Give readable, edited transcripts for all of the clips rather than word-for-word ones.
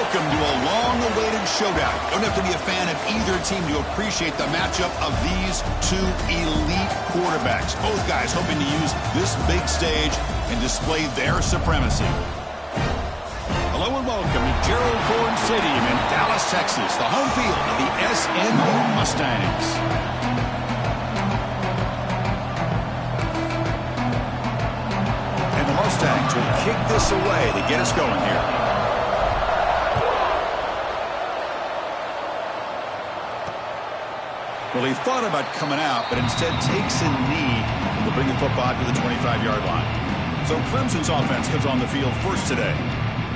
Welcome to a long-awaited showdown. Don't have to be a fan of either team to appreciate the matchup of these two elite quarterbacks. Both guys hoping to use this big stage and display their supremacy. Hello and welcome to Gerald Ford Stadium in Dallas, Texas, the home field of the Smu Mustangs. And the Mustangs will kick this away to get us going here. Well, he thought about coming out, but instead takes a knee to bring the football to the 25-yard line. So Clemson's offense comes on the field first today.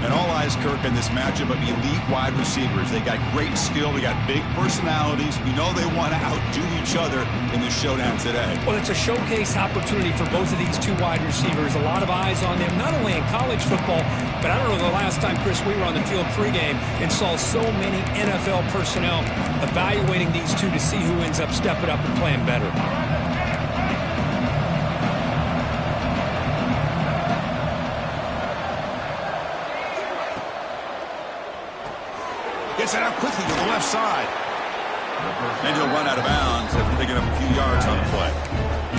And all eyes, Kirk, in this matchup of elite wide receivers. They got great skill. They got big personalities. You know they want to outdo each other in the showdown today. Well, it's a showcase opportunity for both of these two wide receivers. A lot of eyes on them, not only in college football, but I don't know the last time, Chris, we were on the field pregame and saw so many NFL personnel evaluating these two to see who ends up stepping up and playing better. Gets it out quickly to the left side. And he'll run out of bounds after picking up a few yards on the play.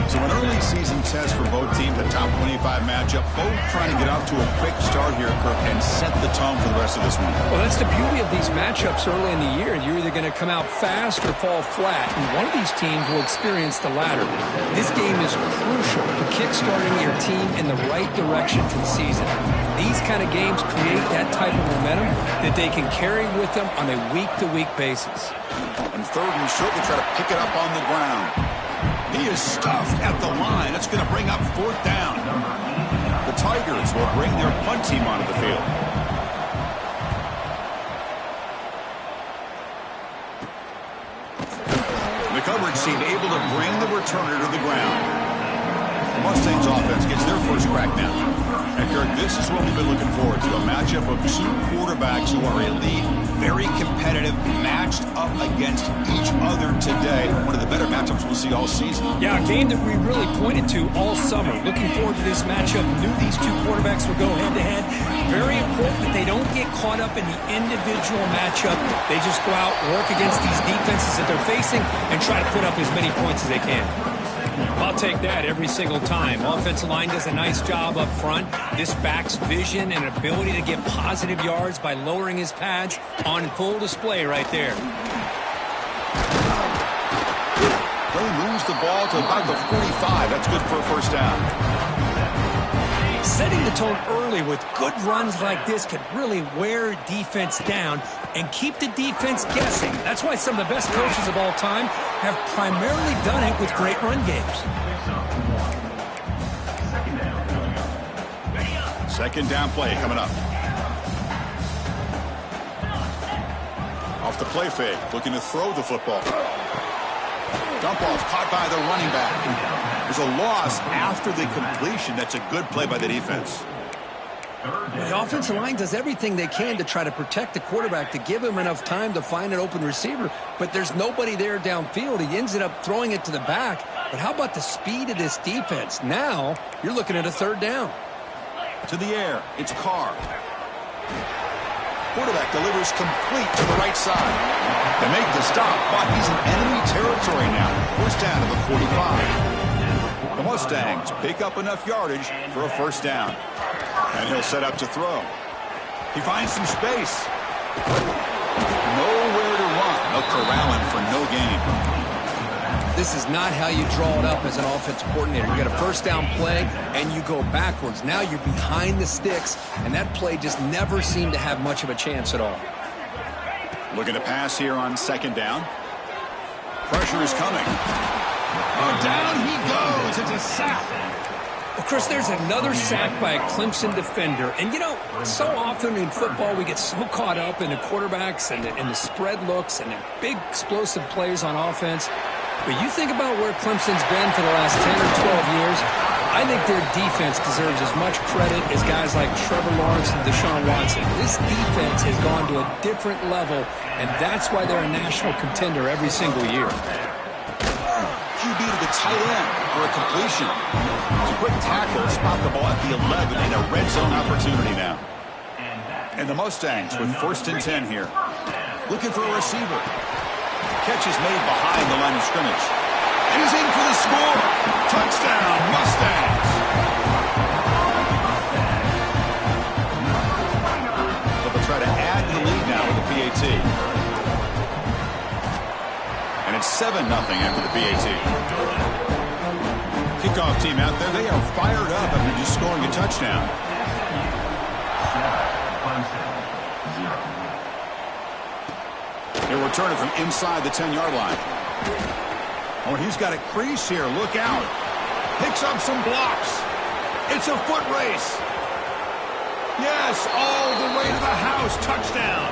So an early season test for both teams, a top 25 matchup. Both trying to get off to a quick start here, Kirk, and set the tone for the rest of this one. Well, that's the beauty of these matchups early in the year. You're either going to come out fast or fall flat, and one of these teams will experience the latter. This game is crucial to kickstarting your team in the right direction for the season. These kind of games create that type of momentum that they can carry with them on a week-to-week basis. And third and short, they try to pick it up on the ground. He is stuffed at the line. That's going to bring up fourth down. The Tigers will bring their punt team onto the field. The coverage team able to bring the returner to the ground. The Mustangs offense gets their first crack now. And Kirk, this is what we've been looking forward to, a matchup of two quarterbacks who are elite, very competitive, matched up against each other today. One of the better matchups we'll see all season. Yeah, a game that we really pointed to all summer. Looking forward to this matchup. Knew these two quarterbacks would go head-to-head. Very important that they don't get caught up in the individual matchup. They just go out, work against these defenses that they're facing, and try to put up as many points as they can. I'll take that every single time. Offensive line does a nice job up front. This back's vision and ability to get positive yards by lowering his pads on full display right there. He moves the ball to about the 45. That's good for a first down. Setting the tone early with good runs like this could really wear defense down and keep the defense guessing. That's why some of the best coaches of all time have primarily done it with great run games. Second down play coming up. Off the play fake, looking to throw the football. Dump off caught by the running back. There's a loss after the completion. That's a good play by the defense. The offensive line does everything they can to try to protect the quarterback, to give him enough time to find an open receiver, but there's nobody there downfield. He ends up throwing it to the back. But how about the speed of this defense? Now you're looking at a third down. To the air, it's Carr. Quarterback delivers complete to the right side. They make the stop, but he's in enemy territory now. First down to the 45. The Mustangs pick up enough yardage for a first down. And he'll set up to throw. He finds some space. Nowhere to run. They'll corral him for no gain. This is not how you draw it up as an offensive coordinator. You got a first down play, and you go backwards. Now you're behind the sticks, and that play just never seemed to have much of a chance at all. Looking to pass here on second down. Pressure is coming. Oh, down he goes. It's a sack. Well, Chris, there's another sack by a Clemson defender. And, you know, so often in football we get so caught up in the quarterbacks and the spread looks and the big explosive plays on offense. But you think about where Clemson's been for the last 10 or 12 years, I think their defense deserves as much credit as guys like Trevor Lawrence and Deshaun Watson. This defense has gone to a different level, and that's why they're a national contender every single year. QB to the tight end for a completion. It's a quick tackle to spot the ball at the 11 in a red zone opportunity now. And the Mustangs with 1st and 10 here. Looking for a receiver. Catch is made behind the line of scrimmage. And he's in for the score. Touchdown, Mustangs. But they'll try to add to the lead now with the PAT. And it's 7-0 after the PAT. Kickoff team out there, they are fired up after just scoring a touchdown. They're returning from inside the 10-yard line. Oh, he's got a crease here. Look out. Picks up some blocks. It's a foot race. Yes, all the way to the house. Touchdown.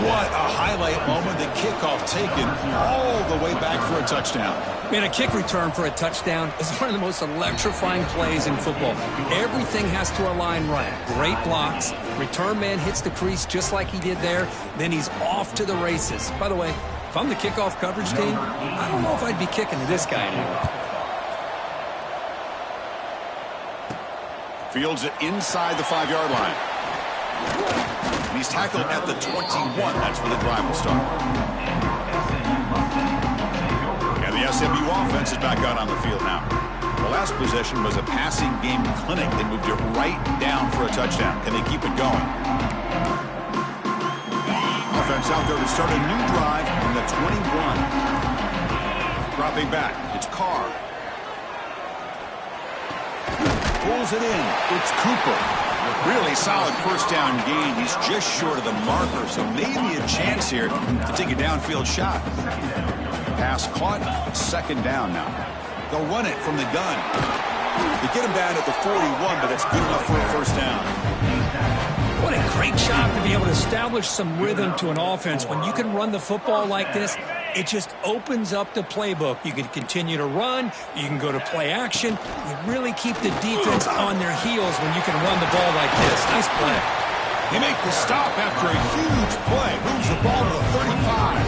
What a highlight moment. The kickoff taken all the way back for a touchdown. Man, a kick return for a touchdown is one of the most electrifying plays in football. Everything has to align right. Great blocks. Return man hits the crease just like he did there. Then he's off to the races. By the way, if I'm the kickoff coverage team, I don't know if I'd be kicking to this guy anymore. Fields it inside the 5-yard line. And he's tackled at the 21. That's where the drive will start. And the SMU offense is back out on the field now. The last possession was a passing game clinic. They moved it right down for a touchdown. Can they keep it going? Offense out there to start a new drive from the 21. Dropping back. It's Carr. Pulls it in. It's Cooper. Really solid first down gain. He's just short of the marker, so maybe a chance here to take a downfield shot. Pass caught. 2nd down now. They'll run it from the gun. They get him down at the 41, but that's good enough for a first down. What a great job to be able to establish some rhythm to an offense. When you can run the football like this, it just opens up the playbook. You can continue to run. You can go to play action. You really keep the defense on their heels when you can run the ball like this. Nice play. They make the stop after a huge play. Moves the ball to the 35.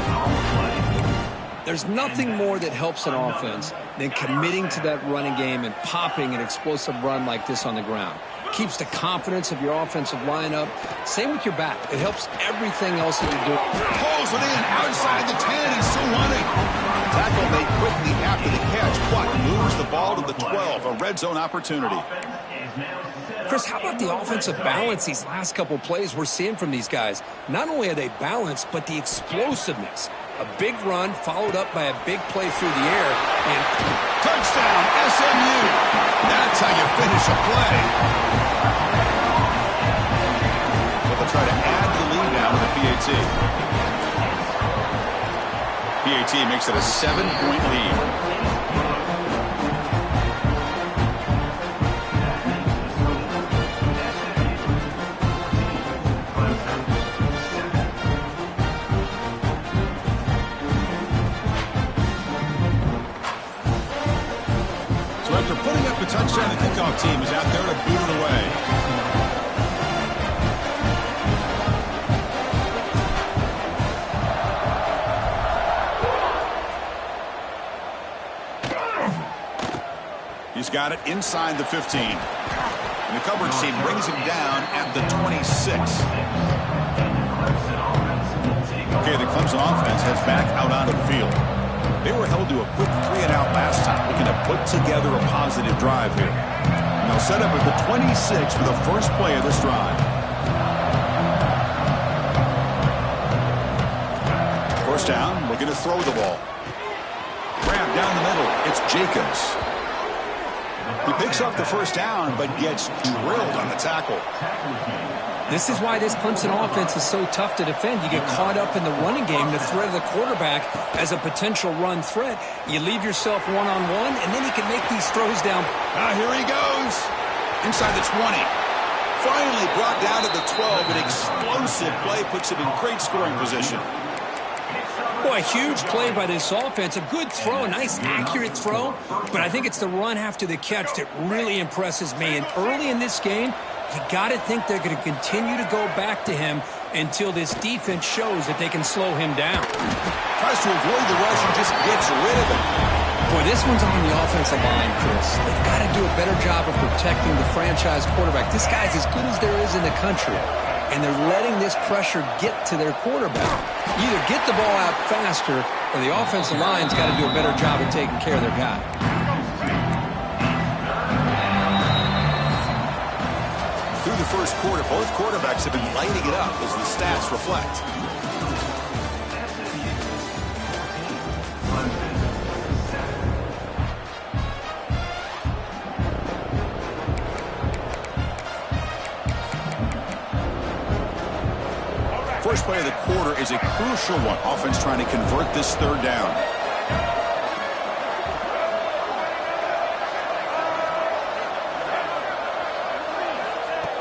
There's nothing more that helps an offense than committing to that running game and popping an explosive run like this on the ground. Keeps the confidence of your offensive lineup. Same with your back. It helps everything else that you do. Pulls it in outside the 10. He's still running. Tackle made quickly after the catch, but moves the ball to the 12. A red zone opportunity. Chris, how about the offensive balance these last couple plays we're seeing from these guys? Not only are they balanced, but the explosiveness. A big run followed up by a big play through the air. And touchdown, SMU. That's how you finish a play. But they'll try to add the lead now with the PAT. PAT makes it a 7-point lead. After putting up the touchdown, the kickoff team is out there to boot it away. He's got it inside the 15. And the coverage team brings him down at the 26. Okay, the Clemson offense heads back out onto the field. They were held to a quick 3-and-out last time, looking to put together a positive drive here. And they'll set up at the 26 for the first play of this drive. First down, looking to throw the ball. Grab down the middle. It's Jacobs. He picks up the first down, but gets drilled on the tackle. This is why this Clemson offense is so tough to defend. You get caught up in the running game, the threat of the quarterback as a potential run threat. You leave yourself one-on-one, and then he can make these throws down. Here he goes. Inside the 20. Finally brought down to the 12. An explosive play puts him in great scoring position. Boy, a huge play by this offense. A good throw, a nice accurate throw. But I think it's the run after the catch that really impresses me. And early in this game, you got to think they're going to continue to go back to him until this defense shows that they can slow him down. Tries to avoid the rush and just gets rid of it. Boy, this one's on the offensive line, Chris. They've got to do a better job of protecting the franchise quarterback. This guy's as good as there is in the country, and they're letting this pressure get to their quarterback. Either get the ball out faster, or the offensive line's got to do a better job of taking care of their guy. Through the first quarter, both quarterbacks have been lighting it up as the stats reflect. First play of the quarter is a crucial one. Offense trying to convert this third down.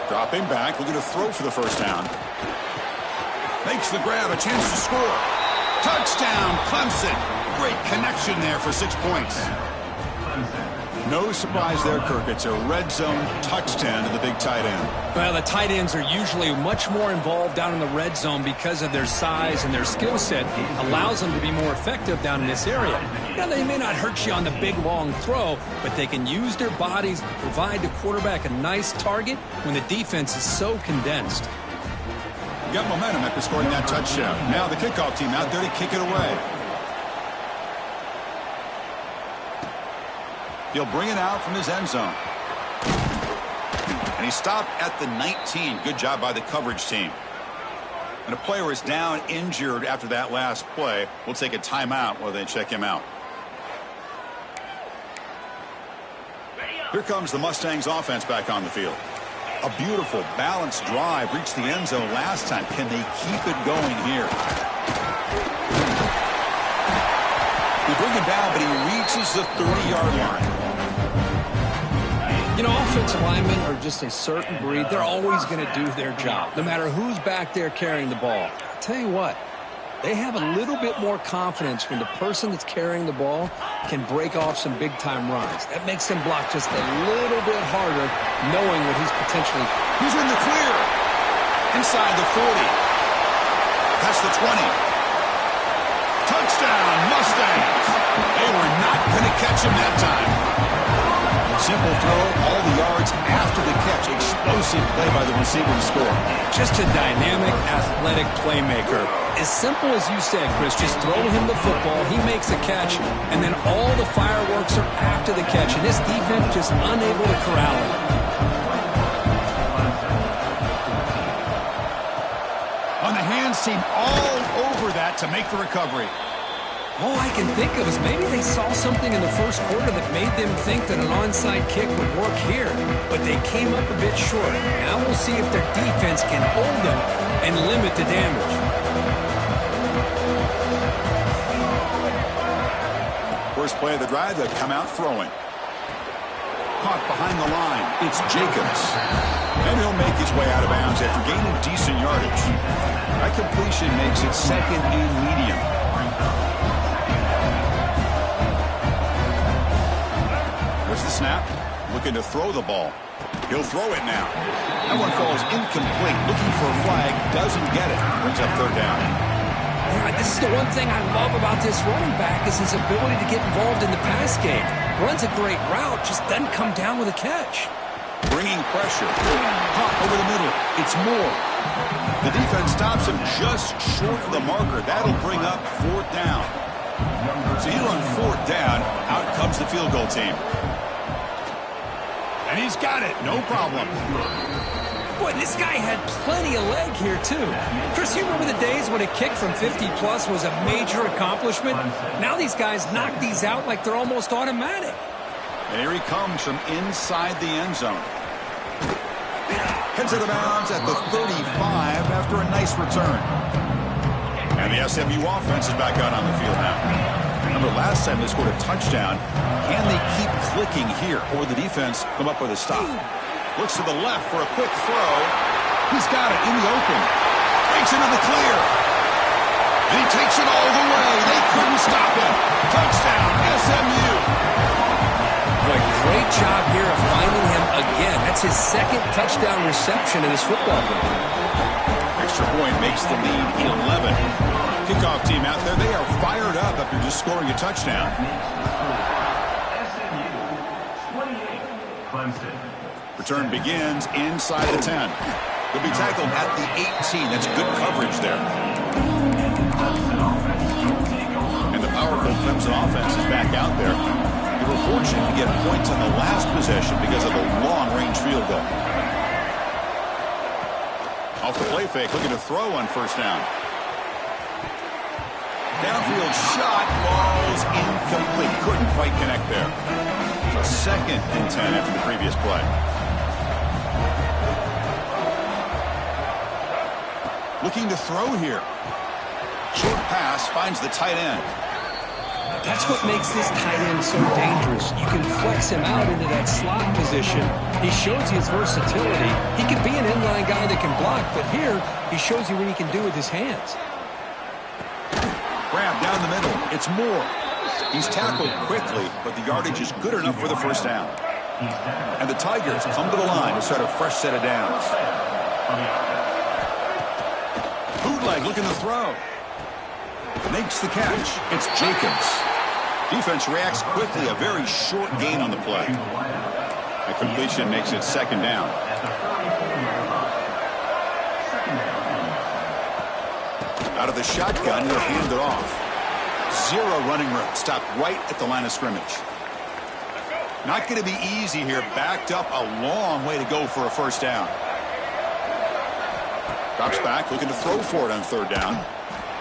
Dropping back, looking to throw for the first down. Makes the grab, a chance to score. Touchdown, Clemson. Great connection there for 6 points. No surprise there, Kirk. It's a red zone touchdown to the big tight end. Well, the tight ends are usually much more involved down in the red zone because of their size, and their skill set allows them to be more effective down in this area. Now, they may not hurt you on the big, long throw, but they can use their bodies to provide the quarterback a nice target when the defense is so condensed. Got momentum after scoring that touchdown. Now the kickoff team out there to kick it away. He'll bring it out from his end zone. And he stopped at the 19. Good job by the coverage team. And a player is down injured after that last play. We'll take a timeout while they check him out. Here comes the Mustangs offense back on the field. A beautiful, balanced drive reached the end zone last time. Can they keep it going here? They bring him down, but he reaches the 30-yard line. You know, offensive linemen are just a certain breed. They're always going to do their job, no matter who's back there carrying the ball. I'll tell you what, they have a little bit more confidence when the person that's carrying the ball can break off some big-time runs. That makes them block just a little bit harder, knowing what he's potentially... He's in the clear. Inside the 40. Past the 20. Touchdown, Mustangs. They were not going to catch him that time. Simple throw, all the yards after the catch. Explosive play by the receiver to score. Just a dynamic, athletic playmaker. As simple as you said, Chris, just throw him the football, he makes a catch, and then all the fireworks are after the catch, and this defense just unable to corral him. On the hands team all over that to make the recovery. All I can think of is maybe they saw something in the first quarter that made them think that an onside kick would work here, but they came up a bit short. Now we'll see if their defense can hold them and limit the damage. First play of the drive, they'll come out throwing. Caught behind the line, it's Jacobs. And he'll make his way out of bounds after gaining decent yardage. That completion makes it second and medium. There's the snap. Looking to throw the ball. He'll throw it now. That one falls incomplete. Looking for a flag. Doesn't get it. Brings up third down. Yeah, this is the one thing I love about this running back is his ability to get involved in the pass game. Runs a great route, just doesn't come down with a catch. Bringing pressure. Hop over the middle. It's Moore. The defense stops him just short of the marker. That'll bring up fourth down. So here on fourth down, out comes the field goal team. And he's got it. No problem. Boy, this guy had plenty of leg here, too. Chris, you remember the days when a kick from 50-plus was a major accomplishment? Now these guys knock these out like they're almost automatic. And here he comes from inside the end zone. Heads out of bounds at the 35 after a nice return. And the SMU offense is back out on the field now. Remember last time they scored a touchdown. Can they keep clicking here, or the defense come up with a stop? Looks to the left for a quick throw. He's got it in the open. Breaks into the clear. And he takes it all the way. They couldn't stop him. Touchdown, SMU. Boy, great job here of finding him again. That's his second touchdown reception in his football game. Extra point makes the lead 11. Kickoff team out there, they are fired up after just scoring a touchdown. Return begins inside the 10. He'll be tackled at the 18. That's good coverage there. And the powerful Clemson offense is back out there. They were fortunate to get points on the last possession because of a long-range field goal. Off the play fake, looking to throw on first down. Downfield shot falls incomplete. Couldn't quite connect there. So 2nd and 10 after the previous play. Looking to throw here. Short pass finds the tight end. That's what makes this tight end so dangerous. You can flex him out into that slot position. He shows you his versatility. He can be an inline guy that can block, but here he shows you what he can do with his hands. Grab down the middle. It's Moore. He's tackled quickly, but the yardage is good enough for the first down. And the Tigers come to the line to start a fresh set of downs. Bootleg looking to throw. Makes the catch. It's Jacobs. Defense reacts quickly. A very short gain on the play. A completion makes it 2nd down. Out of the shotgun, he'll hand it off. 0 running room. Stopped right at the line of scrimmage. Not going to be easy here. Backed up a long way to go for a first down. Drops back, looking to throw for it on 3rd down.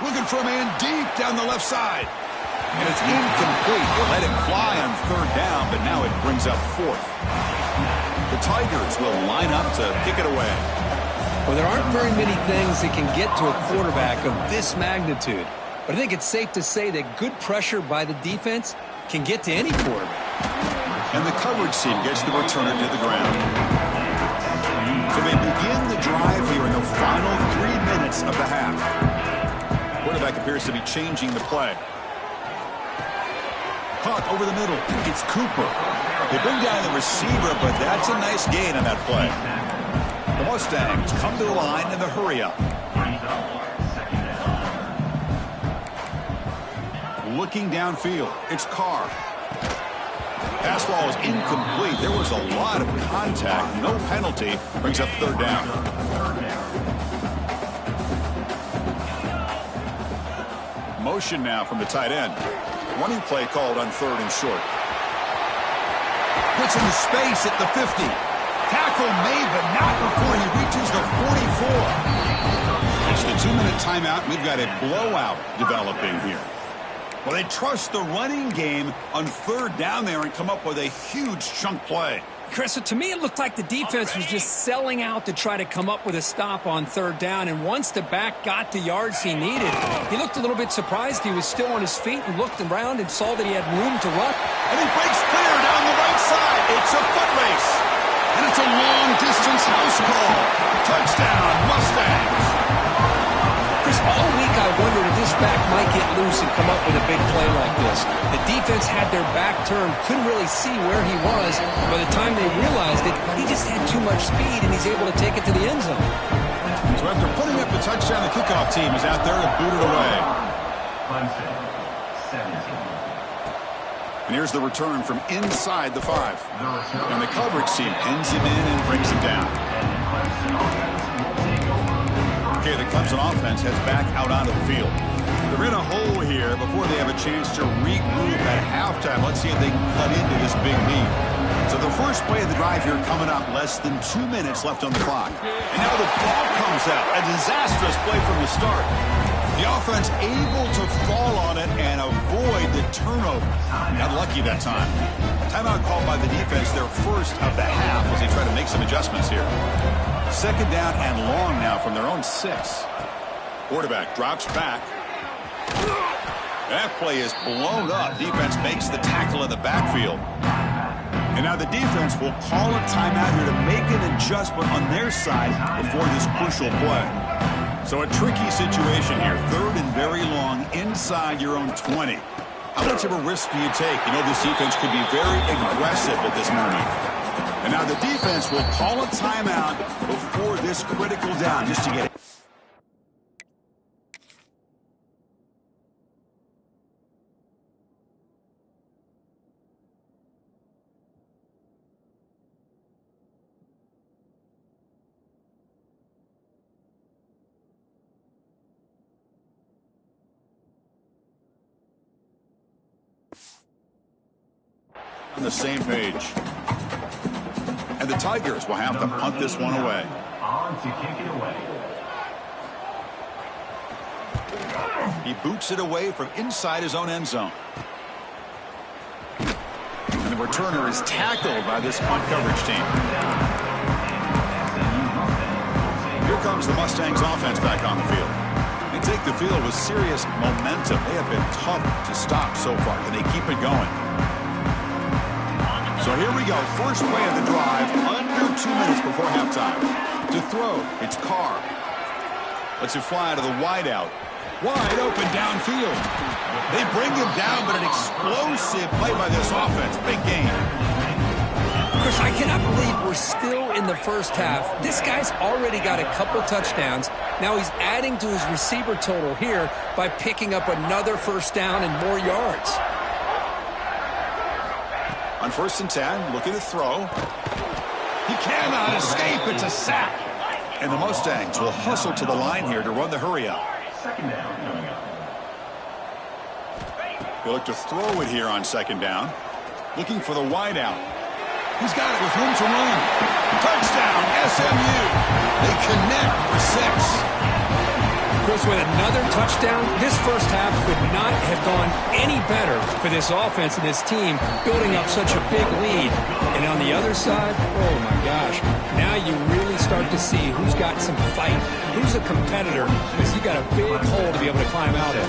Looking for a man deep down the left side. And it's incomplete. They let it fly on 3rd down, but now it brings up 4th. The Tigers will line up to kick it away. Well, there aren't very many things that can get to a quarterback of this magnitude. But I think it's safe to say that good pressure by the defense can get to any quarterback. And the coverage team gets the returner to the ground. So they begin the drive here in the final 3 minutes of the half. Quarterback appears to be changing the play. Caught over the middle. It's Cooper. They bring down the receiver, but that's a nice gain on that play. The Mustangs come to the line in the hurry-up. Looking downfield. It's Carr. Pass ball is incomplete. There was a lot of contact. No penalty. Brings up 3rd down. Motion now from the tight end. Running play called on 3rd and short. Puts into space at the 50. Tackle made, but not before he reaches the 44. It's the 2-minute timeout. We've got a blowout developing here. Well, they trust the running game on 3rd down there and come up with a huge chunk play. Chris, to me, it looked like the defense was just selling out to try to come up with a stop on 3rd down. And once the back got the yards he needed, he looked a little bit surprised. He was still on his feet and looked around and saw that he had room to run. And he breaks clear down the right side. It's a foot race. And it's a long-distance house call. Touchdown, Mustangs. Chris, all week I wondered if this back might get loose and come up with a big play like this. The defense had their back turned, couldn't really see where he was. By the time they realized it, he just had too much speed, and he's able to take it to the end zone. So after putting up the touchdown, the kickoff team is out there to boot it away. And here's the return from inside the 5. And the coverage team pins him in and brings him down. Okay, the Clemson offense heads back out onto the field. They're in a hole here before they have a chance to regroup at halftime. Let's see if they can cut into this big lead. So the first play of the drive here coming up, less than 2 minutes left on the clock. And now the ball comes out. A disastrous play from the start. The offense able to fall on it and avoid the turnover. Got lucky that time. Timeout called by the defense, their first of the half, as they try to make some adjustments here. 2nd down and long now from their own 6. Quarterback drops back. That play is blown up. Defense makes the tackle in the backfield. And now the defense will call a timeout here to make an adjustment on their side before this crucial play. So a tricky situation here. 3rd and very long inside your own 20. How much of a risk do you take? You know this defense could be very aggressive at this moment. And now the defense will call a timeout before this critical down just to get it. on the same page. And the Tigers will have to punt this one away. On to kick it away. He boots it away from inside his own end zone. And the returner is tackled by this punt coverage team. Here comes the Mustangs offense back on the field. They take the field with serious momentum. They have been tough to stop so far. Can they keep it going? So here we go. First play of the drive, under 2 minutes before halftime. To throw, it's Carr. Lets it fly to the wideout. Wide open downfield. They bring him down, but an explosive play by this offense. Big game. Chris, I cannot believe we're still in the first half. This guy's already got a couple touchdowns. Now he's adding to his receiver total here by picking up another first down and more yards. On 1st and 10, looking to throw. He cannot escape. It's a sack. And the Mustangs will hustle to the line here to run the hurry up. Second down coming up. He'll look to throw it here on 2nd down. Looking for the wideout. He's got it with room to run. Touchdown, SMU. They connect for 6. Chris, with another touchdown, this first half could not have gone any better for this offense and this team, building up such a big lead. And on the other side, oh my gosh, now you really start to see who's got some fight, who's a competitor, because you got a big hole to be able to climb out of.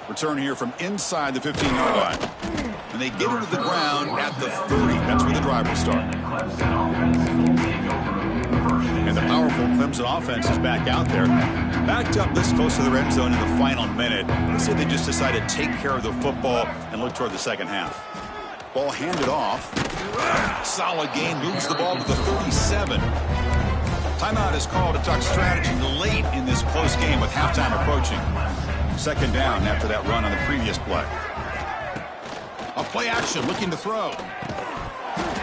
Return here from inside the 15-yard line. And they get into the ground at the 30. That's where the drive will start. And the powerful Clemson offense is back out there. Backed up this close to the red zone in the final minute. They say they just decided to take care of the football and look toward the second half. Ball handed off. Solid gain. Moves the ball to the 37. Timeout is called to talk strategy late in this close game with halftime approaching. 2nd down after that run on the previous play. A play action looking to throw.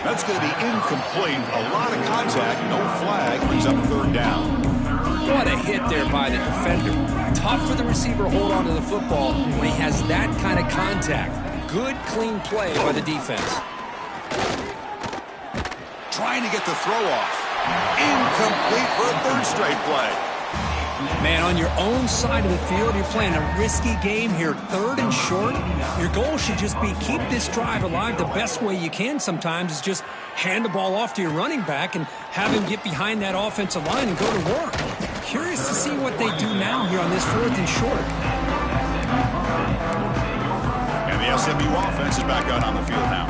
That's going to be incomplete. A lot of contact. No flag. Brings up 3rd down. What a hit there by the defender. Tough for the receiver to hold on to the football when he has that kind of contact. Good, clean play by the defense. Trying to get the throw off. Incomplete for a 3rd straight play. Man, on your own side of the field, you're playing a risky game here, 3rd and short. Your goal should just be keep this drive alive the best way you can sometimes is just hand the ball off to your running back and have him get behind that offensive line and go to work. Curious to see what they do now here on this 4th and short. And the SMU offense is back out on the field now.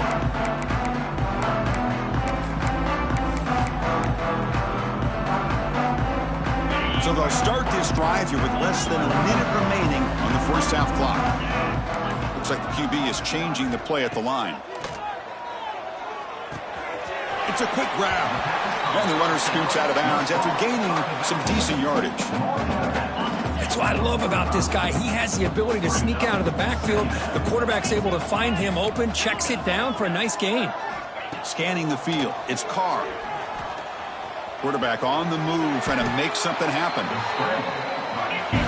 So they'll start this drive here with less than a minute remaining on the first half clock. Looks like the QB is changing the play at the line. It's a quick grab. And the runner scoots out of bounds after gaining some decent yardage. That's what I love about this guy. He has the ability to sneak out of the backfield. The quarterback's able to find him open, checks it down for a nice gain. Scanning the field, it's Carr. Quarterback on the move, trying to make something happen.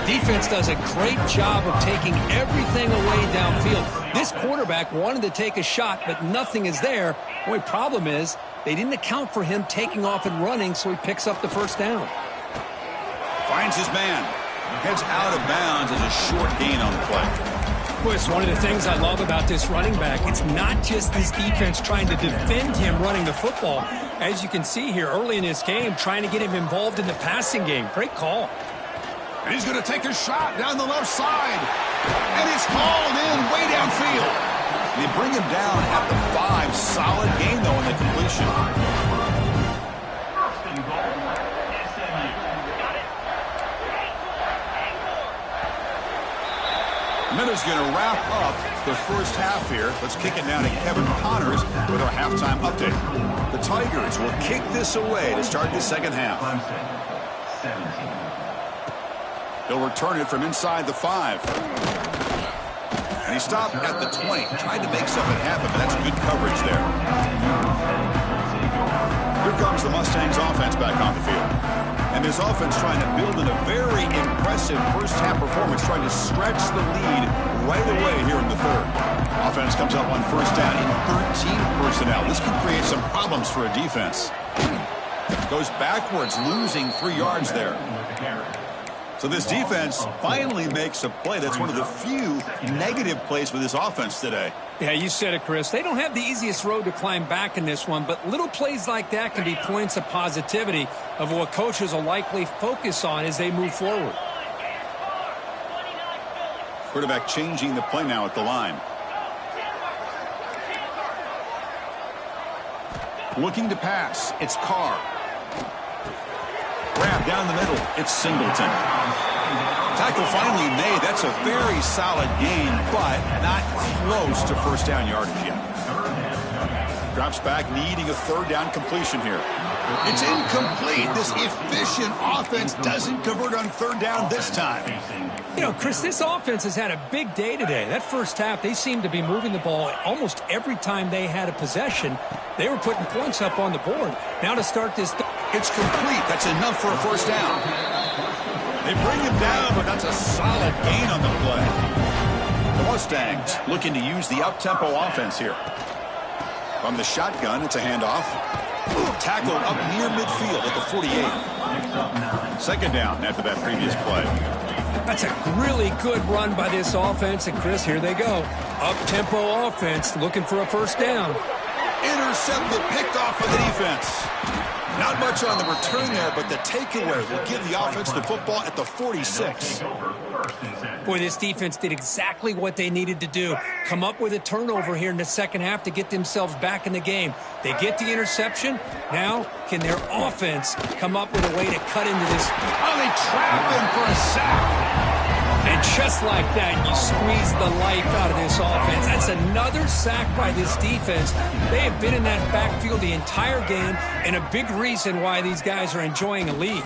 Defense does a great job of taking everything away downfield. This quarterback wanted to take a shot, but nothing is there. The only problem is they didn't account for him taking off and running, so he picks up the first down. Finds his man. Heads out of bounds as a short gain on the play. Well, it's one of the things I love about this running back. It's not just this defense trying to defend him running the football. As you can see here early in this game, trying to get him involved in the passing game. Great call. And he's going to take a shot down the left side. And it's called in way downfield. They bring him down at the 5. Solid gain, though, in the completion. Miller's going to wrap up the first half here. Let's kick it down to Kevin Connors with our halftime update. The Tigers will kick this away to start the second half. He'll return it from inside the 5. And he stopped at the 20. Tried to make something happen, but that's good coverage there. Here comes the Mustangs offense back on the field. And And this offense trying to build in a very impressive first-half performance, trying to stretch the lead right away here in the third. Offense comes up on first down in 13 personnel. This can create some problems for a defense. Goes backwards, losing 3 yards there. So this defense finally makes a play. That's one of the few negative plays for this offense today. Yeah, you said it, Chris. They don't have the easiest road to climb back in this one, but little plays like that can be points of positivity of what coaches will likely focus on as they move forward. Quarterback changing the play now at the line. Looking to pass. It's Carr. Grab down the middle. It's Singleton. Tackle finally made. That's a very solid gain, but not close to first down yardage yet. Drops back, needing a third down completion here. It's incomplete. This efficient offense doesn't convert on third down this time. You know, Chris, this offense has had a big day today. That first half, they seemed to be moving the ball almost every time they had a possession. They were putting points up on the board. Now to start this... It's complete. That's enough for a first down. They bring him down, but that's a solid gain on the play. The Mustangs looking to use the up-tempo offense here. From the shotgun, it's a handoff. Tackle up near midfield at the 48. Second down after that previous play. That's a really good run by this offense. And, Chris, here they go. Up-tempo offense looking for a first down. Intercepted, picked off by the defense. Not much on the return there, but the takeaway will give the offense the football at the 46. Boy, this defense did exactly what they needed to do. Come up with a turnover here in the second half to get themselves back in the game. They get the interception. Now, can their offense come up with a way to cut into this? Oh, they trap him for a sack. And just like that, you squeeze the life out of this offense. That's another sack by this defense. They have been in that backfield the entire game, and a big reason why these guys are enjoying a lead.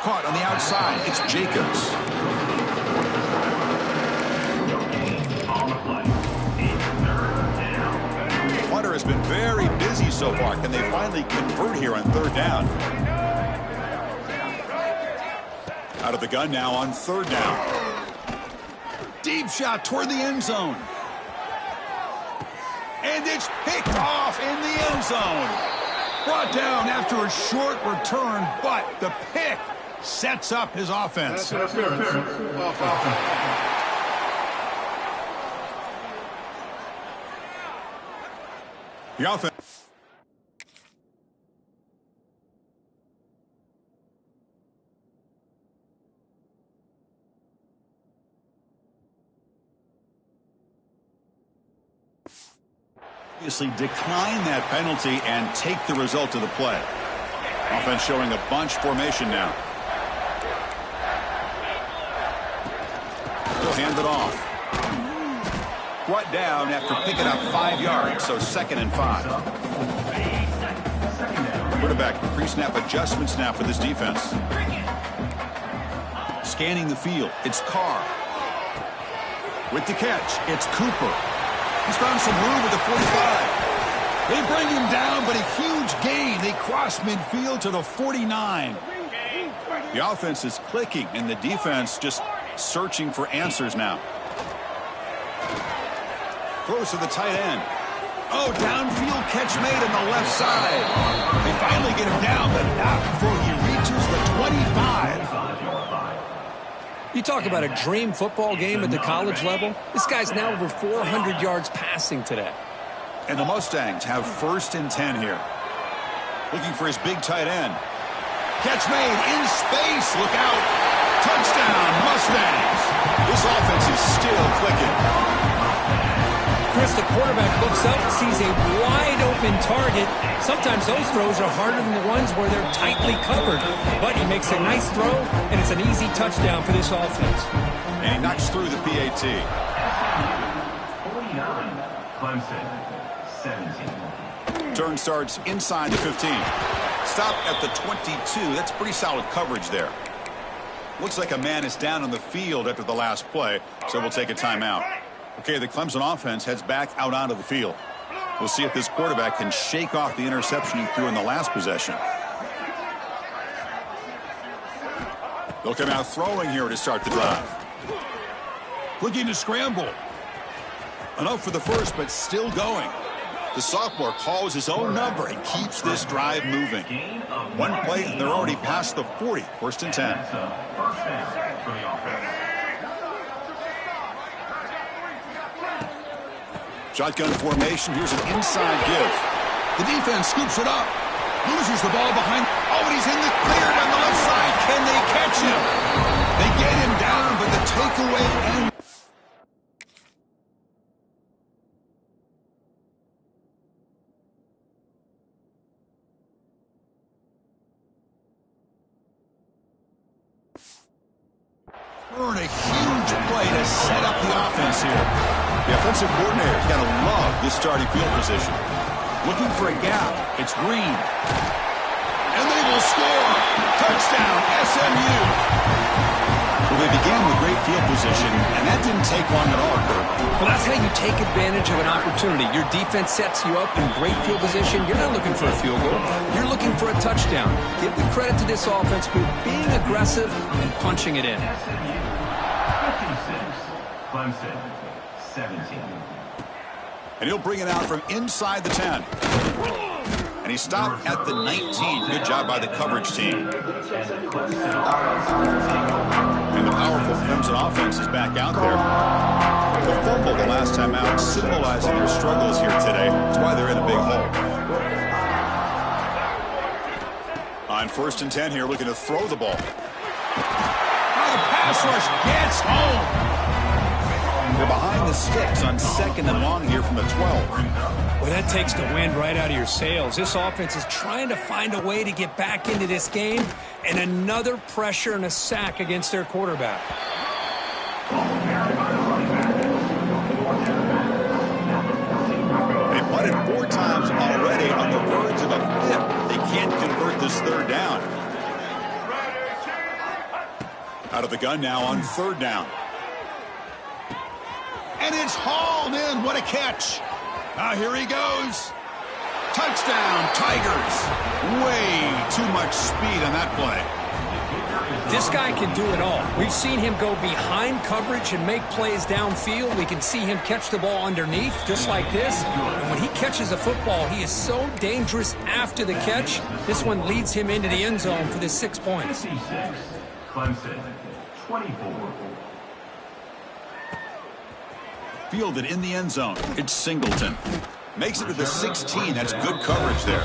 Caught on the outside. It's Jacobs. Hunter has been very busy so far. Can they finally convert here on third down? Out of the gun now on third down. Deep shot toward the end zone. And it's picked off in the end zone. Brought down after a short return, but the pick sets up his offense. The offense. Obviously decline that penalty and take the result of the play. Offense showing a bunch formation now. He'll hand it off. Brought down after picking up 5 yards, so 2nd and 5. Quarterback pre-snap adjustments now for this defense. Scanning the field, it's Carr. With the catch, it's Cooper. He's found some room at the 45. They bring him down, but a huge gain. They cross midfield to the 49. The offense is clicking, and the defense just searching for answers now. Throws to the tight end. Oh, downfield catch made on the left side. They finally get him down, but not before he reaches the 25. You talk about a dream football game at the college level. This guy's now over 400 yards passing today. And the Mustangs have 1st and 10 here. Looking for his big tight end. Catch made in space. Look out. Touchdown, Mustangs. This offense is still clicking. Chris, the quarterback looks up, sees a wide-open target. Sometimes those throws are harder than the ones where they're tightly covered. But he makes a nice throw, and it's an easy touchdown for this offense. And he knocks through the PAT. 49, Clemson, 17. Turn starts inside the 15. Stop at the 22. That's pretty solid coverage there. Looks like a man is down on the field after the last play, so we'll take a timeout. Okay, the Clemson offense heads back out onto the field. We'll see if this quarterback can shake off the interception he threw in the last possession. They'll come out throwing here to start the drive. Looking to scramble. Enough for the first, but still going. The sophomore calls his own number and keeps this drive moving. One play, and they're already past the 40. First and 10. Shotgun formation. Here's an inside give. The defense scoops it up. Loses the ball behind. Oh, and he's in the clear down the left side. Can they catch him? They get him down, but the takeaway and earn a huge play to set up the offense here. The offensive coordinator's got to love this starting field position. Looking for a gap. It's Green. And they will score. Touchdown, SMU. Well, they began with great field position, and that didn't take long at all, Kirk. Well, that's how you take advantage of an opportunity. Your defense sets you up in great field position. You're not looking for a field goal. You're looking for a touchdown. Give the credit to this offense for being aggressive and punching it in. 56, Clemson, 17. And he'll bring it out from inside the 10. And he stopped at the 19. Good job by the coverage team. And the powerful Clemson offense is back out there. The fumble the last time out, symbolizing their struggles here today. That's why they're in a big hole. On first and 10 here, looking to throw the ball. Oh, the pass rush gets home. They're behind the sticks on second and long here from the 12. Well, that takes the wind right out of your sails. This offense is trying to find a way to get back into this game, and another pressure and a sack against their quarterback. They punted 4 times already on the verge of a 5th. They can't convert this third down. Out of the gun now on third down. And it's hauled in. What a catch. Now here he goes. Touchdown, Tigers. Way too much speed on that play. This guy can do it all. We've seen him go behind coverage and make plays downfield. We can see him catch the ball underneath, just like this. And when he catches a football, he is so dangerous after the catch. This one leads him into the end zone for the 6 points. 56, Clemson, 24. Fielded in the end zone. It's Singleton. Makes it to the 16. That's good coverage there.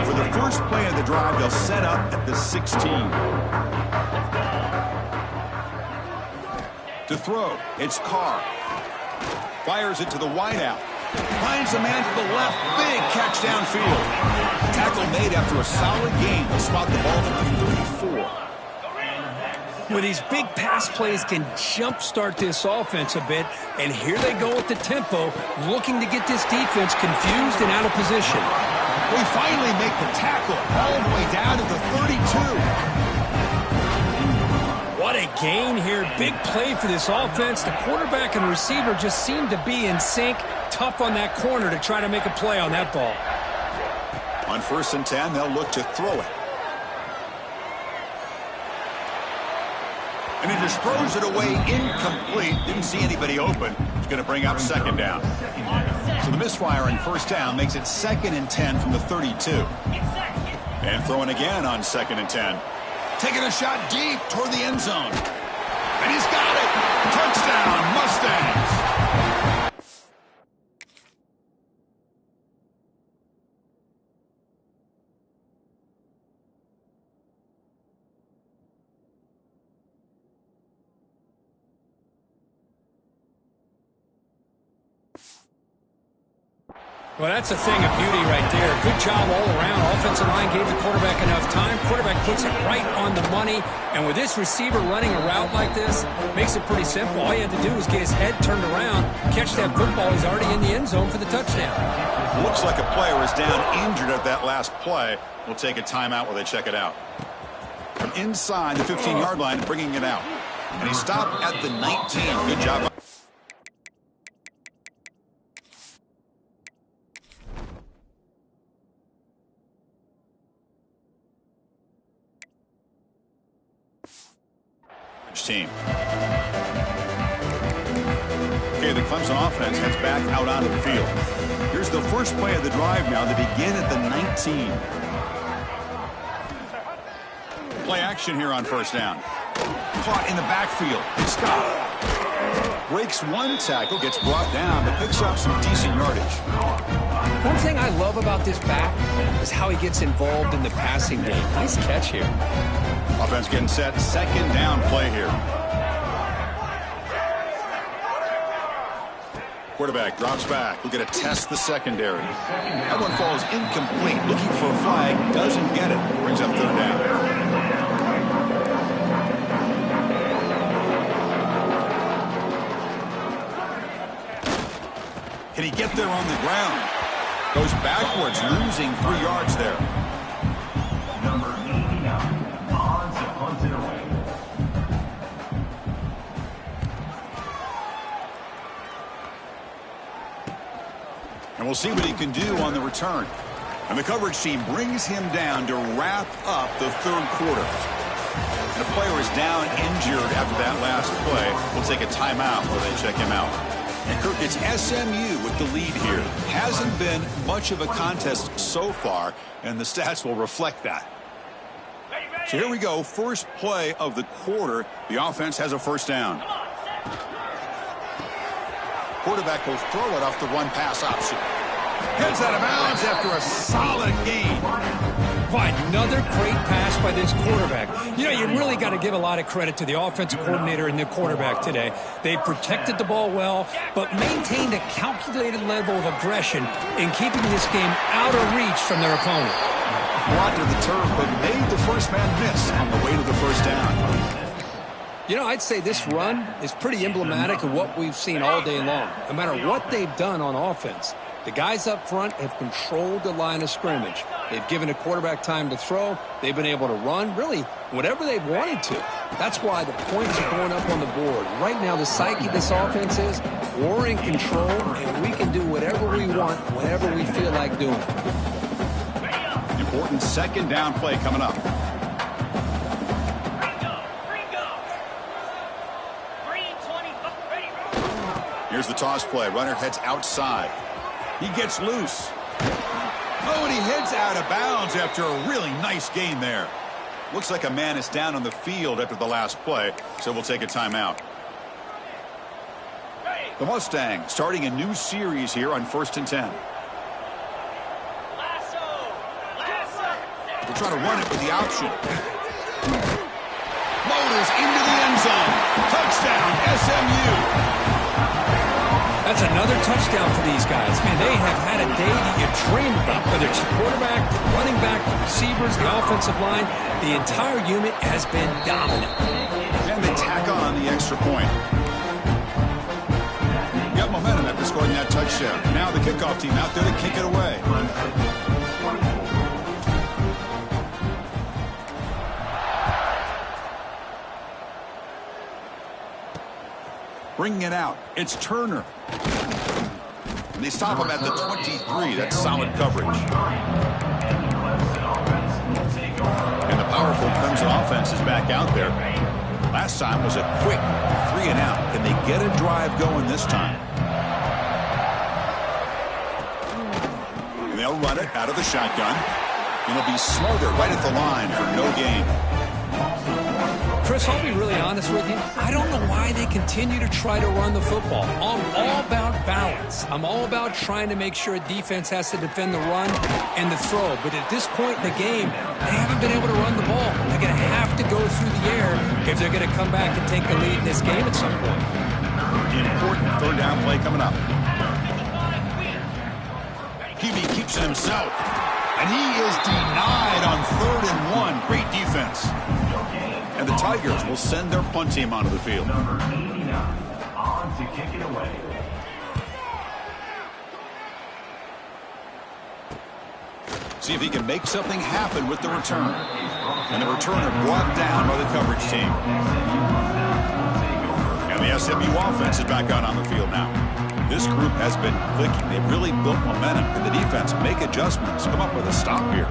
For the first play of the drive, they'll set up at the 16. To throw, it's Carr. Fires it to the wideout. Finds a man to the left. Big catch downfield. Tackle made after a solid gain. They'll spot the ball at the 34. Well, these big pass plays can jumpstart this offense a bit, and here they go with the tempo, looking to get this defense confused and out of position. We finally make the tackle all the way down to the 32. What a gain here. Big play for this offense. The quarterback and receiver just seem to be in sync. Tough on that corner to try to make a play on that ball. On first and 10, they'll look to throw it. And he just throws it away incomplete. Didn't see anybody open. It's going to bring up second down. So the misfire on first down makes it 2nd and 10 from the 32. And throwing again on 2nd and 10. Taking a shot deep toward the end zone. And he's got it. Touchdown, Mustangs. Well, that's a thing of beauty right there. Good job all around. Offensive line gave the quarterback enough time. Quarterback puts it right on the money. And with this receiver running a route like this, makes it pretty simple. All he had to do was get his head turned around, catch that football. He's already in the end zone for the touchdown. Looks like a player is down injured at that last play. We'll take a timeout while they check it out. From inside the 15-yard line, bringing it out. And he stopped at the 19. Good job. coverage team. Okay, the Clemson offense heads back out onto the field. Here's the first play of the drive now. They begin at the 19. Play action here on first down. Caught in the backfield. Stop. Breaks one tackle, gets brought down, but picks up some decent yardage. One thing I love about this back is how he gets involved in the passing game. Nice catch here. Offense getting set. Second down play here. Quarterback drops back. We're going to test the secondary. That one falls incomplete. Looking for a flag. Doesn't get it. Brings up third down. Can he get there on the ground? Goes backwards, losing 3 yards there. Number 89, on to punt it away. And we'll see what he can do on the return. And the coverage team brings him down to wrap up the third quarter. And a player is down injured after that last play. We'll take a timeout while they check him out. And Kirk, it's SMU with the lead here. Hasn't been much of a contest so far, and the stats will reflect that. So here we go. First play of the quarter. The offense has a first down. Quarterback will throw it off the run-pass option. Heads out of bounds after a solid gain. Boy, another great pass by this quarterback. You know, you really got to give a lot of credit to the offensive coordinator and the quarterback today. They protected the ball well, but maintained a calculated level of aggression in keeping this game out of reach from their opponent. Brought to the turf, but made the first man miss on the way to the first down. You know, I'd say this run is pretty emblematic of what we've seen all day long. No matter what they've done on offense, the guys up front have controlled the line of scrimmage. They've given the quarterback time to throw. They've been able to run, really, whatever they've wanted to. That's why the points are going up on the board. Right now, the psyche of this offense is we're in control, and we can do whatever we want whenever we feel like doing it. Important second down play coming up. Here's the toss play. Runner heads outside. He gets loose. Oh, and he heads out of bounds after a really nice gain there. Looks like a man is down on the field after the last play, so we'll take a timeout. The Mustangs starting a new series here on 1st and 10. We'll try to run it with the option. Motors into the end zone. Touchdown, SMU. That's another touchdown for these guys. Man, they have had a day that you dream about. Whether it's the quarterback, the running back, the receivers, the offensive line, the entire unit has been dominant. And they tack on the extra point. Got momentum after scoring that touchdown. Now the kickoff team out there to kick it away. Bringing it out. It's Turner. And they stop him at the 23. That's solid coverage. And the powerful Clemson offense is back out there. Last time was a quick 3 and out. Can they get a drive going this time? And they'll run it out of the shotgun. It'll be Smother right at the line for no gain. Chris, I'll be really honest with you. I don't know why they continue to try to run the football. I'm all about balance. I'm all about trying to make sure a defense has to defend the run and the throw. But at this point in the game, they haven't been able to run the ball. They're going to have to go through the air if they're going to come back and take the lead in this game at some point. Important third down play coming up. QB keeps it himself. And he is denied on 3rd and 1. Great defense. And the Tigers will send their punt team onto the field. Number 89, on to kick it away. See if he can make something happen with the return. And the returner brought down by the coverage team. And the SMU offense is back out on the field now. This group has been clicking. They've really built momentum. Can the defense make adjustments? Come up with a stop here.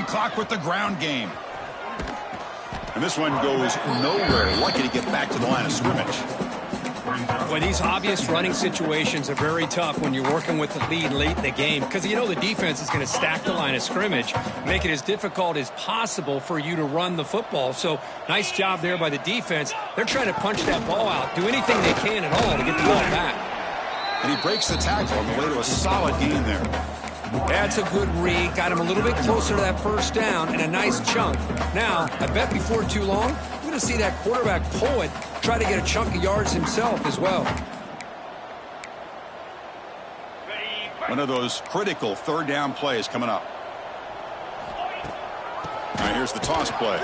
clock with the ground game. And this one goes nowhere. Lucky to get back to the line of scrimmage. Well, these obvious running situations are very tough when you're working with the lead late in the game because you know the defense is going to stack the line of scrimmage, make it as difficult as possible for you to run the football. So nice job there by the defense. They're trying to punch that ball out, do anything they can at all to get the ball back. And he breaks the tackle on the way to a solid gain there. That's a good read. Got him a little bit closer to that first down and a nice chunk. Now, I bet before too long, we're going to see that quarterback pull it, try to get a chunk of yards himself as well. One of those critical third down plays coming up. All right, here's the toss play.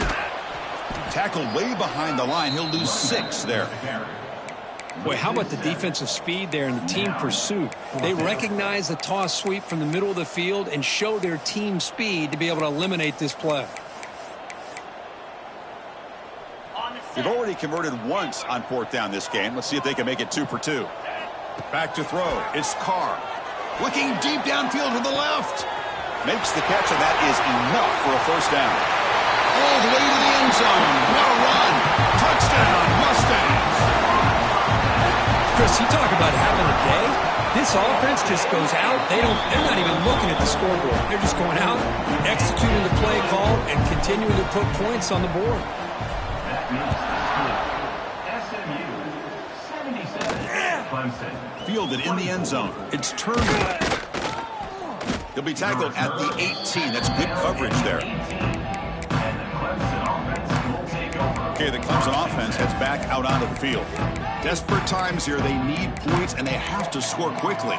Tackled way behind the line. He'll lose 6 there. Boy, how about the defensive speed there and the team pursuit? They recognize the toss sweep from the middle of the field and show their team speed to be able to eliminate this play. They've already converted once on 4th down this game. Let's see if they can make it 2 for 2. Back to throw. It's Carr. Looking deep downfield to the left. Makes the catch, and that is enough for a first down. All the way to the end zone. What a run. Touchdown, Mustangs. Chris, you talk about having a day. This offense just goes out. They're not even looking at the scoreboard. They're just going out, executing the play call, and continuing to put points on the board. Fielded in the end zone. It's Turner. He'll be tackled at the 18. That's good coverage there. Okay, the Clemson offense heads back out onto the field. Desperate times here. They need points, and they have to score quickly.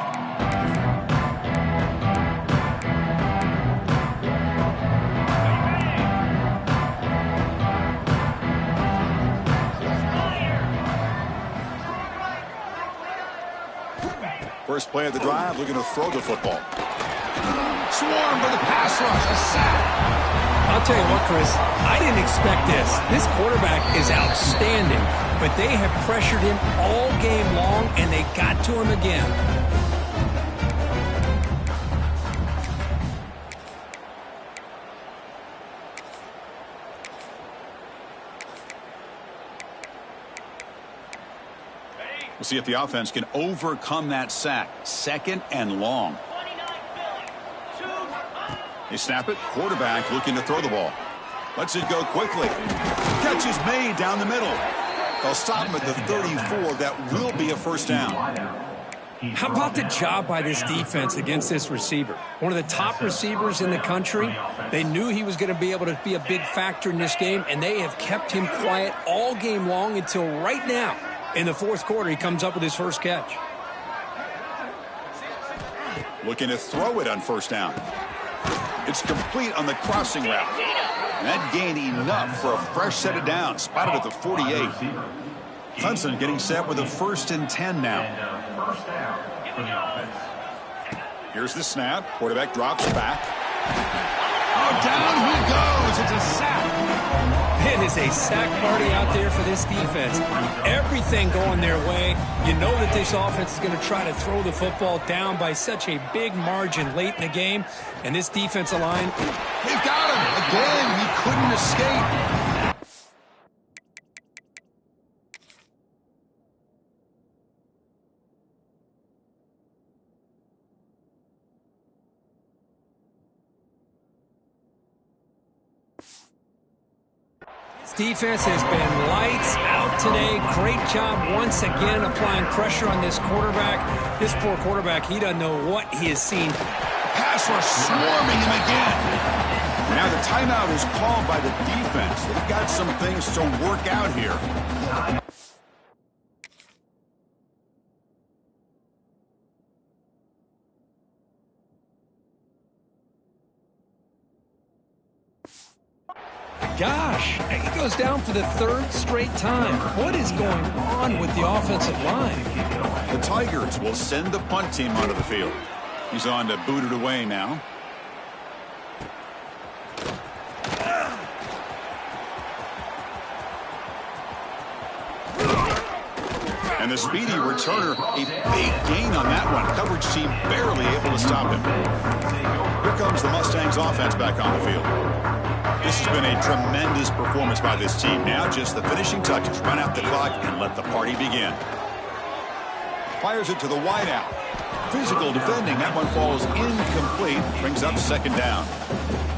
First play of the drive, looking to throw the football. Swarm for the pass rush. A sack. I'll tell you what, Chris, I didn't expect this. This quarterback is outstanding, but they have pressured him all game long, and they got to him again. We'll see if the offense can overcome that sack. 2nd and long. They snap it. Quarterback looking to throw the ball. Lets it go quickly. Catch is made down the middle. They'll stop him at the 34. That will be a first down. How about the job by this defense against this receiver? One of the top receivers in the country. They knew he was going to be able to be a big factor in this game, and they have kept him quiet all game long until right now. In the 4th quarter, he comes up with his first catch. Looking to throw it on first down. It's complete on the crossing route. And that gained enough for a fresh set of downs. Spotted at the 48. Clemson getting set with a 1st and 10 now. Here's the snap. Quarterback drops back. Oh, down he goes. It's a sack. It is a sack party out there for this defense. Everything going their way. You know that this offense is going to try to throw the football down by such a big margin late in the game. And this defensive line, they've got him. Again, he couldn't escape. Defense has been lights out today. Great job once again applying pressure on this quarterback. This poor quarterback, he doesn't know what he has seen. Pass rush swarming him again. Now the timeout is called by the defense. They've got some things to work out here. Gosh, he goes down for the 3rd straight time. What is going on with the offensive line? The Tigers will send the punt team onto the field. He's on to boot it away now. And And the speedy returner, a big gain on that one. Coverage team barely able to stop him. Here comes the Mustangs offense back on the field. This has been a tremendous performance by this team. Now just the finishing touches. Run out the clock and let the party begin. Fires it to the wideout. Physical defending. That one falls incomplete. Brings up second down.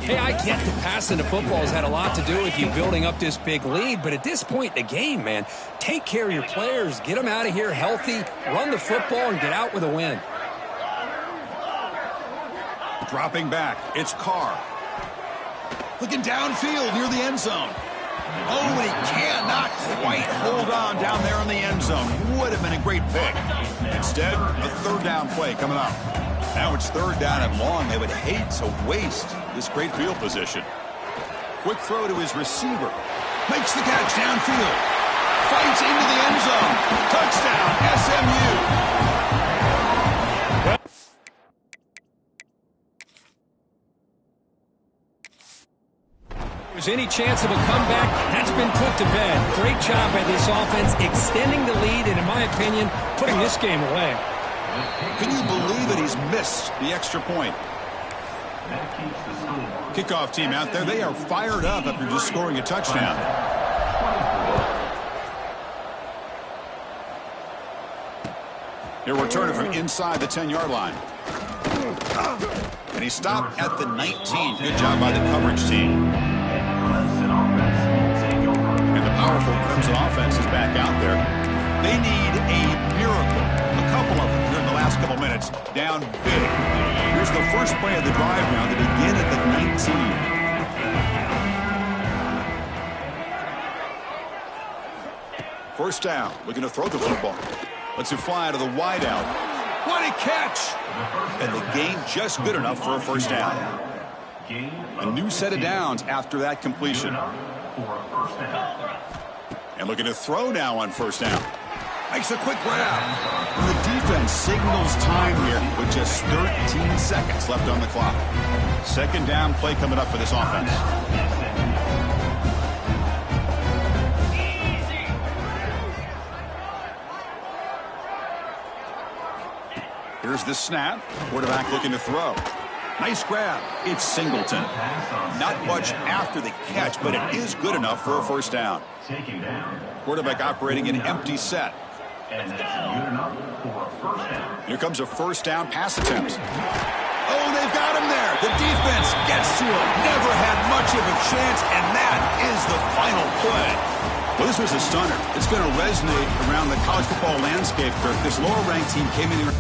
Hey, I get that passing the football has had a lot to do with you building up this big lead, but at this point in the game, man, take care of your players. Get them out of here healthy, run the football, and get out with a win. Dropping back. It's Carr. Looking downfield near the end zone. Oh, and he cannot quite hold on down there in the end zone. Would have been a great pick. Instead, a third down play coming up. Now it's third down and long. They would hate to waste this great field position. Quick throw to his receiver. Makes the catch downfield. Fights into the end zone. Touchdown, SMU. If there's any chance of a comeback, that's been put to bed. Great job by this offense, extending the lead, and in my opinion, putting this game away. Can you believe that he's missed the extra point? Kickoff team out there, they are fired up after just scoring a touchdown. He'll return it from inside the 10-yard line. And he stopped at the 19. Good job by the coverage team. And the powerful Crimson offense is back out there. They need a miracle. A couple of them here in the last couple minutes. Down big. Here's the first play of the drive now. They begin at the 19. First down. Looking to throw the football. Lets it fly to the wideout. What a catch! And the gain just good enough for a first down. A new set of downs after that completion. And looking to throw now on first down. Makes a quick grab. And the defense signals time here with just 13 seconds left on the clock. Second down play coming up for this offense. Here's the snap. Quarterback looking to throw. Nice grab. It's Singleton. Not much after the catch, but it is good enough for a first down. Quarterback operating an empty set. Here comes a first down pass attempt. Oh, they've got him there. The defense gets to him. Never had much of a chance, and that is the final play. Well, this was a stunner. It's going to resonate around the college football landscape, Kirk. This lower-ranked team came in here.